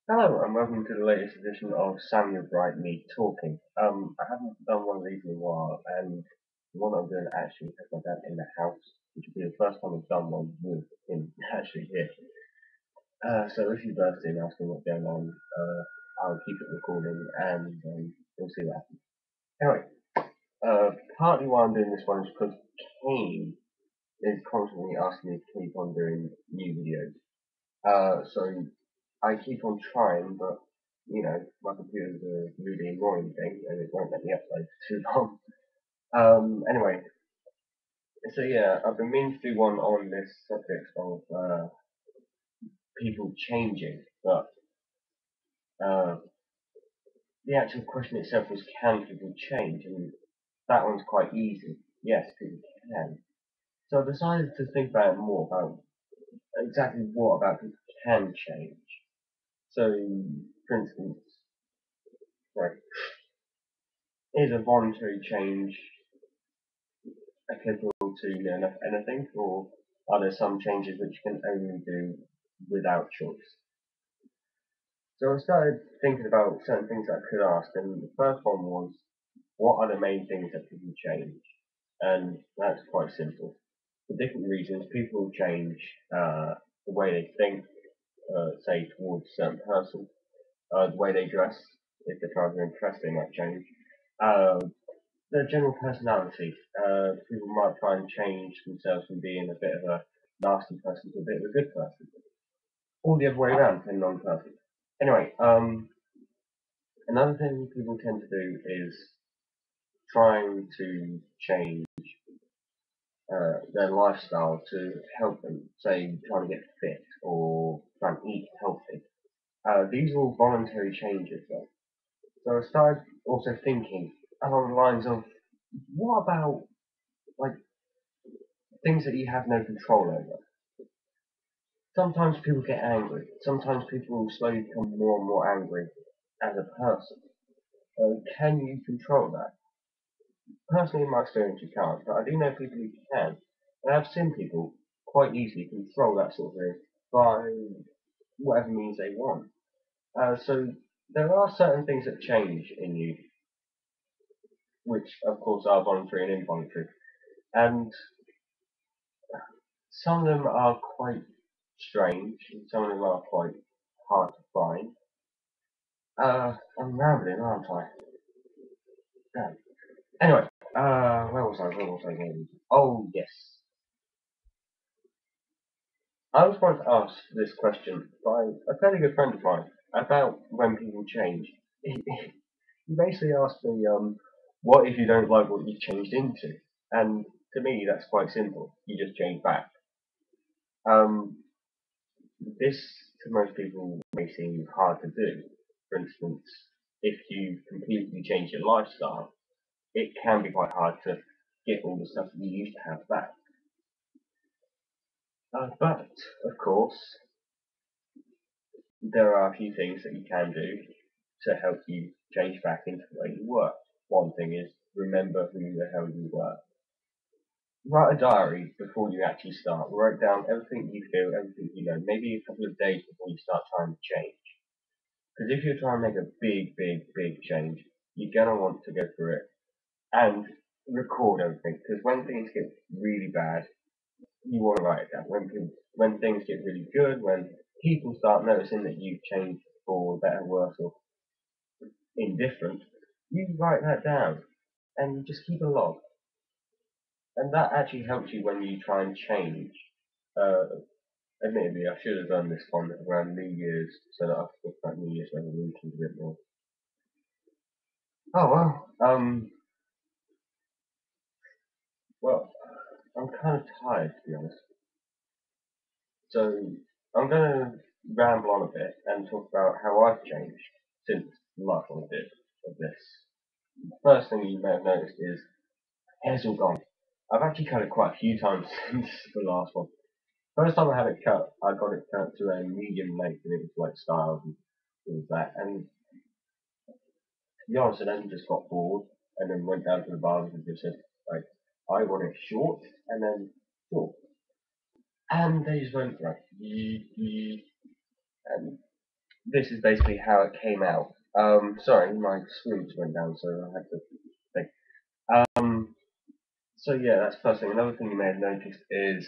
Hello and welcome to the latest edition of Samuel Bright Me Talking. I haven't done one of these in a while, and the one I'm doing actually has my dad in the house, which will be the first time I've done one with him actually here. So if you burst in asking what's going on, I'll keep it recording and we'll see what happens. Anyway, partly why I'm doing this one is because Kane is constantly asking me to keep on doing new videos. So I keep on trying, but my computer's a really annoying thing and it won't let me upload for too long. Anyway, so yeah, I've been meaning to do one on this subject of people changing, but uh, the actual question itself was, can people change? And that one's quite easy. Yes, people can. So I decided to think about it more about exactly what about people can change. So, for instance, right, is a voluntary change applicable to anything, or are there some changes which you can only do without choice? So I started thinking about certain things that I could ask, and the first one was, what are the main things that people change? And that's quite simple. For different reasons, people change the way they think, say towards a certain person, the way they dress, if they're trying to impress, they might change. Uh, their general personality. People might try and change themselves from being a bit of a nasty person to a bit of a good person, or the other way around, depending on the person. Anyway, another thing people tend to do is trying to change their lifestyle to help them, say, trying to get fit or trying to eat healthy. These are all voluntary changes, though. So I started also thinking along the lines of, what about like things that you have no control over? Sometimes people get angry. Sometimes people will slowly become more and more angry as a person. Can you control that? Personally, in my experience, you can't, but I do know people who can. And I've seen people quite easily control that sort of thing by whatever means they want. So there are certain things that change in you, which of course are voluntary and involuntary. And some of them are quite strange, and some of them are quite hard to find. I'm rambling, aren't I? Yeah. Anyway, where was I? Where was I going? Oh, yes. I was going to ask this question by a fairly good friend of mine about when people change. He basically asked me, what if you don't like what you've changed into? And to me, that's quite simple. You just change back. Um, this to most people may seem hard to do. For instance, if you completely change your lifestyle, it can be quite hard to get all the stuff that you used to have back. But, of course, there are a few things that you can do to help you change back into the way you were. One thing is remember who the hell you were. Write a diary before you actually start. Write down everything you feel, everything you know, maybe a couple of days before you start trying to change. Because if you're trying to make a big, big, big change, you're going to want to go through it and record everything. Because when things get really bad, you want to write it down. When things get really good, when people start noticing that you've changed for better, worse, or indifferent, you write that down and you just keep a log. And that actually helps you when you try and change. Uh, Admittedly, I should have done this one around New Year's so that I could talk about New Year's resolutions a bit more. Oh well, well, I'm kind of tired to be honest. So I'm gonna ramble on a bit and talk about how I've changed since the last one I did of this. The first thing you may have noticed is hair's all gone. I've actually cut it quite a few times since the last one. First time I had it cut, I got it cut to a medium length and it was like styled and all of that. And to be honest, I then just got bored and then went down to the barbers and just said, like, I want it short and then short. And they just went like, and this is basically how it came out. Sorry, my screen just went down, so I had to think. So yeah, that's the first thing. Another thing you may have noticed is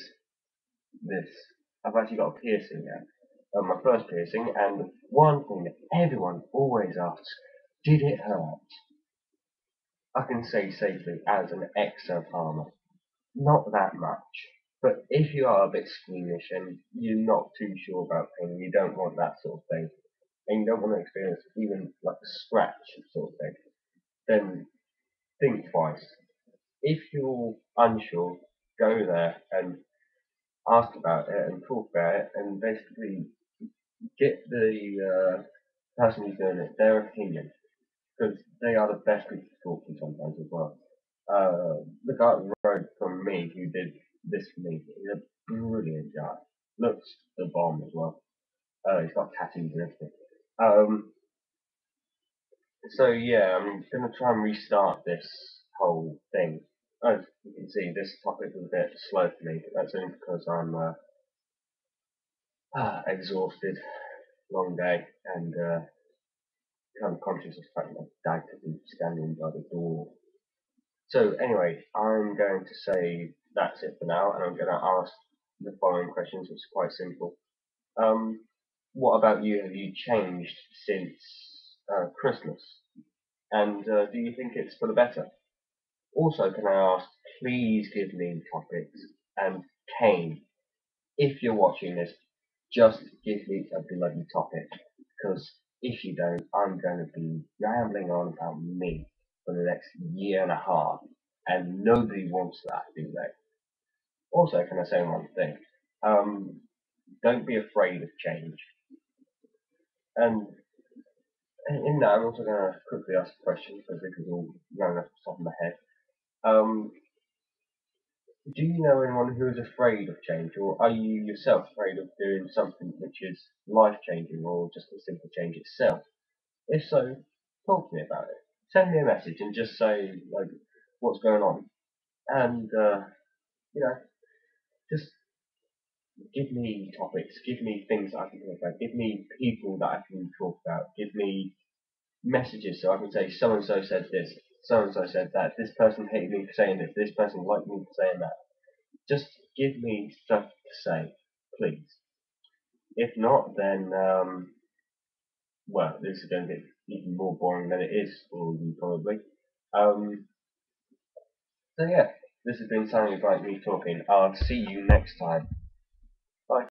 this. I've actually got a piercing now. My first piercing, and one thing that everyone always asks, did it hurt? I can say safely, as an exo-farmer, not that much. But if you are a bit squeamish and you're not too sure about pain, you don't want that sort of thing, and you don't want to experience even like a scratch sort of thing, then think twice. If you're unsure, go there and ask about it and talk about it and basically get the person who's doing it, their opinion, because they are the best people to talk to sometimes as well. The guy up the road from me who did this for me, he's a brilliant guy. Looks the bomb as well. He's got tattoos and everything. Um, so yeah, I'm gonna try and restart this whole thing. As you can see, this topic is a bit slow for me, but that's only because I'm exhausted, long day, and kind of conscious of the fact that my dad could be standing by the door. So anyway, I'm going to say that's it for now, and I'm going to ask the following questions, which is quite simple. Um, what about you? Have you changed since Christmas? And do you think it's for the better? Also, can I ask, please give me topics. And Kane, if you're watching this, just give me a bloody topic. Because if you don't, I'm going to be rambling on about me for the next year and a half. And nobody wants that, do they? Also, can I say one thing? Um, don't be afraid of change. And in that, I'm also going to quickly ask a question because this is all running off the top of my head. Um, do you know anyone who is afraid of change, or are you yourself afraid of doing something which is life changing, or just the simple change itself? If so, talk to me about it. Send me a message and just say like what's going on, and you know, just give me topics, give me things I can talk about, give me people that I can talk about, give me messages so I can say so and so said this, so and so said that, this person hated me for saying this person liked me for saying that. Just give me stuff to say, please. If not, then well, this is going to get even more boring than it is for you probably. Um, so yeah, this has been Sounding Like Me Talking. I'll see you next time. Bye.